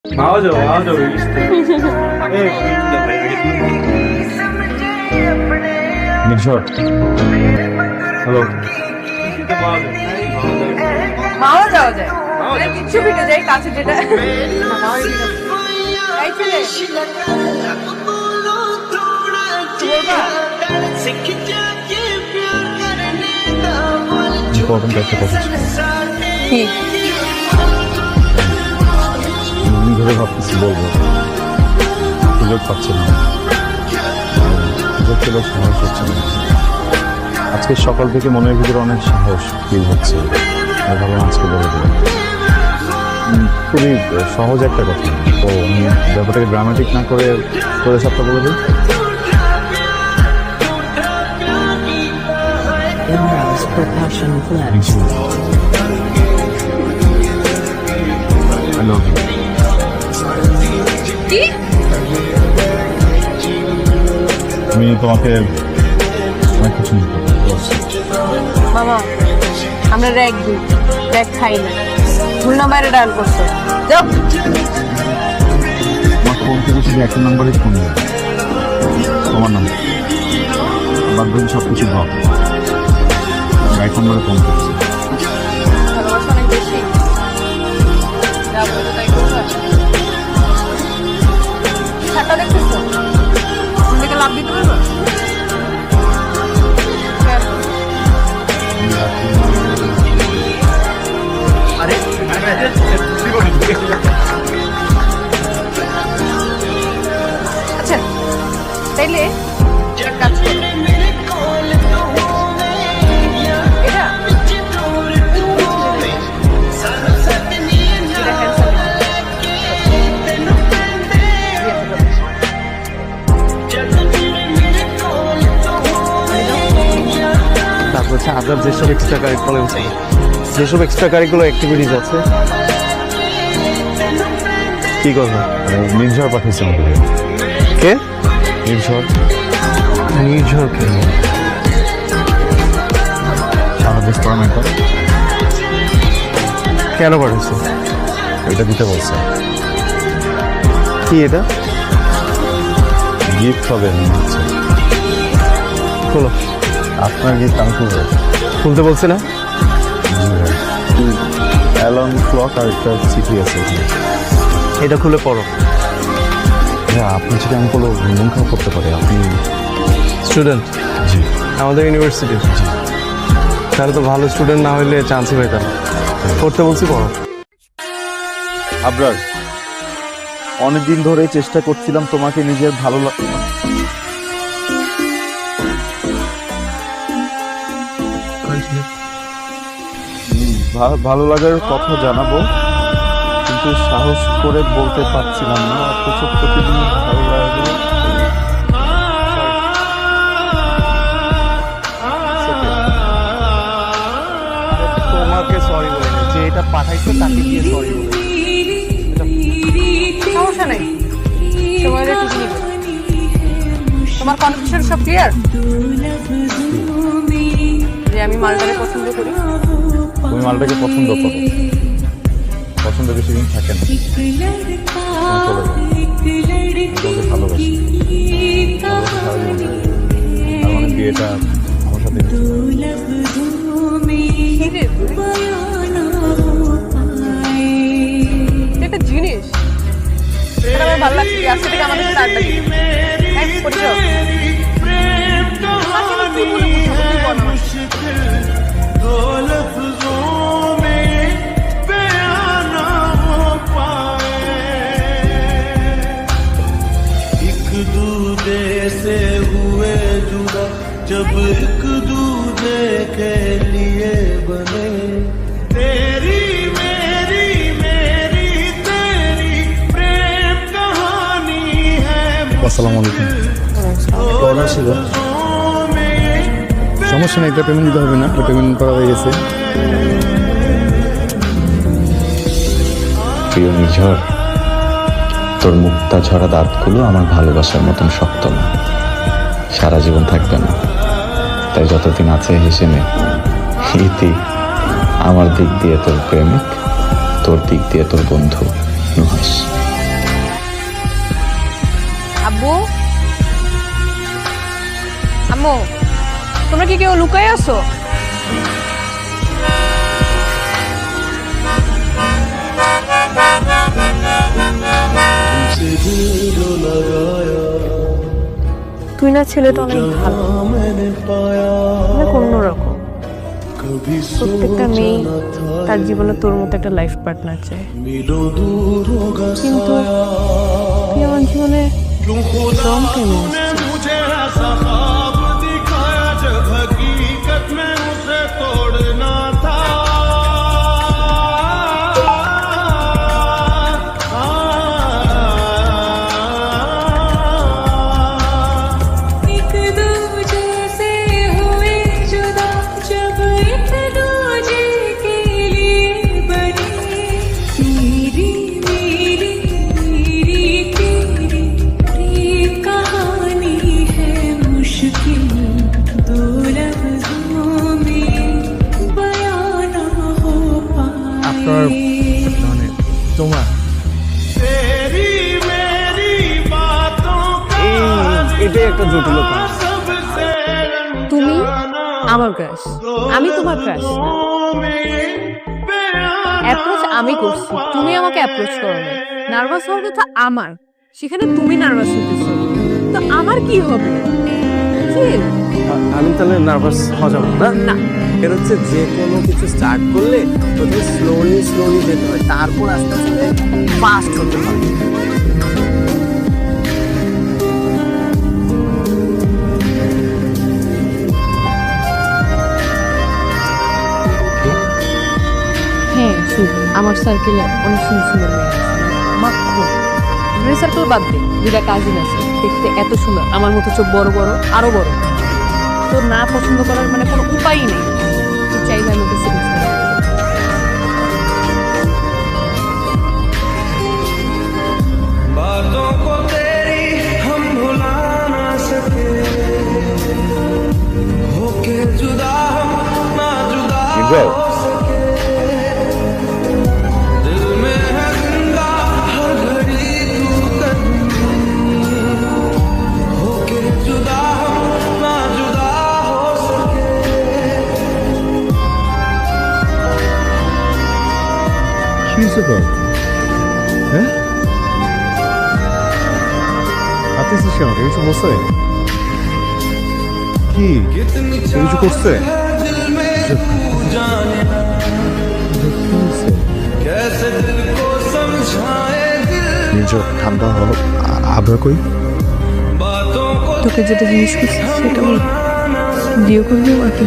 나와줘 여기 있어. নির্ঝর hello মাও যাওয়া যায় কিছু ভিটে যাই কাছে যেটা এই ছেলে ইম্পর্টেন্ট একটা কথা ছিল কি ধরে ভাবতেছি বলবো সুযোগ পাচ্ছি না সুযোগ পেলেও সাহস হচ্ছে না আজকে সকাল থেকে মনের ভিতরে অনেক সাহস ফিল হচ্ছে আমি ভাবলাম আজকে বলে দেবো খুবই সহজ একটা কথা তো আমি ব্যাপারটাকে ড্রামাটিক না করে করে সবটা বলে দিই Imran's percussion flex. I love you. কি আমি তোমাকে অনেক কিছু মামা আমরা র্যাক দিই র্যাক খাই না ভুল নাম্বারে ডায়াল করছো যাও আমার ফোন থেকে শুধু একটা নাম্বারে ফোন নেই তোমার নাম্বার বাদ বাকি সব কিছু ভাব এক নম্বরে ফোন করছি ভালোবাসা অনেক বেশি যা বলবো তাই করবে ছাতা দেখতেছো আমাদেরকে লাভ দিতে পারবো আচ্ছা তাইলে এক কাজ করো এটা তারপর হচ্ছে আদার যেসব এক্সট্রা কারিকুলাম যেসব এক্সট্রা কারিকুলার অ্যাক্টিভিটিস আছে কি করবো নির্ঝর পাঠিয়েছে আমাকে কে নির্ঝর নির্ঝরকে সারা দেশ পারমেন্ট কেন পাঠাচ্ছে এটা দিতে বলছে কি এটা গিফট হবে মনে হচ্ছে খোলো আপনার গিফট আমি খুলবো খুলতে বলছে না অ্যালার্ম ক্লক আর একটা চিঠি আছে এখানে। এটা খুলে পড়ো হ্যাঁ আপনি যদি আমি কোনো মন খারাপ করতে পারি আপনি স্টুডেন্ট জি আমাদের ইউনিভার্সিটির তাহলে তো ভালো স্টুডেন্ট না হইলে চান্সই পাইতাম না। পড়তে বলছি পড়ো আবরার অনেকদিন ধরে চেষ্টা করছিলাম তোমাকে নিজের ভালো লাগার কথা জানাবো কিন্তু সাহস করে বলতে পারছিলাম না অথচ প্রতিদিন ভালো লাগে তোমাকে সরি বলে যে এটা পাঠাইছে তাকে দিয়ে সরি বলে সমস্যা নেই সময় রেখে নিবে তোমার কনফিউশন সব ক্লিয়ার যে আমি মালটাকে পছন্দ করি তুমি মালটাকে পছন্দ করো পছন্দ বেশি দিন থাকে না তুমি চলে যাও তোমাকে ভালোবাসি সারা জীবন থাকবে। তার মানে বিয়েটা আমার সাথে কি রে তুই? তুই একটা জিনিস এটা আমার ভালো লাগছে আজকে থেকে আমাদের সাথে আড্ডা দিবি হ্যাঁ পরিচয় আজকে তুই বলে বুঝাবো তুই বল আমাকে। से हुए जुदा जब एक दूजे के लिए बने तेरी मेरी मेरी तेरी प्रेम कहानी है আসসালামু আলাইকুম কেমন ছিল সমস্যা নেই এটা পেমেন্ট দিতে হবে না পেমেন্ট করা হয়ে গেছে প্রিয় নিঝর তোর মুক্তা ঝরা দাঁতগুলো আমার ভালোবাসার মতন শক্ত না সারা জীবন থাকবে না তাই যতদিন আছে হেসে নে ইতি আমার দিক দিয়ে তোর প্রেমিক তোর দিক দিয়ে তোর বন্ধু নুহাস আব্বু, আম্মু, তোমরা কি কেউ লুকায় আছো? तुमसे दिल जो लगाया তুই না ছেলেটা অনেক ভালো, मैंने पाया অনেক অন্যরকম। कभी প্রত্যেকটা सोचा মেয়ে न था তার জীবনে তোর মতো একটা লাইফ পার্টনার চায়, मिलो दूर होगा কিন্তু তুই আমার জীবনে क्यों खुदा रंग के में ने मुझे ऐसा ख्वाब दिखाया जब हकीकत में उसे तोड़ना था एक दूजे से हुए जुदा जब एक दूजे के लिए बने मेरी मेरी मेरी तेरी प्रेम कहानी है मुश्किल दो लफ्जों में बयां ना हो আপনার पाए মানে তোমার तेरी मेरी बातों का এটাই একটা জটিলতা। सबसे তুমি আমার ক্রাশ, আমি তোমার ক্রাশ। অ্যাপ্রোচ আমি করছি, তুমি আমাকে অ্যাপ্রোচ করো না। নার্ভাস হওয়ার কথা আমার, সেখানে তুমি নার্ভাস হতেছো, তো আমার কি হবে? Chill। আমি তাহলে নার্ভাস হওয়া যাবো না। না, এর হচ্ছে যে কোনো কিছু স্টার্ট করলে প্রথমে স্লোলি স্লোলি যেতে হয়, তারপর আস্তে আস্তে ফাস্ট হতে হয়। হ্যাঁ শুভ, আমার সার্কেলে অনেক সুন্দর সুন্দর মেয়ে আছে, মাখন। সার্কেল বাদ দে, দুটা কাজিন আছে, দেখতে এত সুন্দর, আমার মতো চোখ বড় বড়, আরো বড়। তো না পছন্দ করার মানে কোনো উপায়ই নেই। তুই চাইলে আমি ওকে সিরিয়াস করে দেবো। बातों को तेरी हम भुला ना सके होके जुदा हम ना जुदा নির্জল, हो सके दिल में है जिंदा हर घड़ी तू कहीं होके जुदा हम ना जुदा हो सके কি হয়েছে তোর? হ্যাঁ, কাঁদতেছিস কেন? কিছু বলছে? কি कितनी কিছু করছে? दिल में जाने ना कैसे दिल को समझाए दिल নির্জল, ঠান্ডা হলো। আবার কই? बातों को তোকে যেটা জিনিস করছি সেটা বল, বিয়ে করবি আমাকে?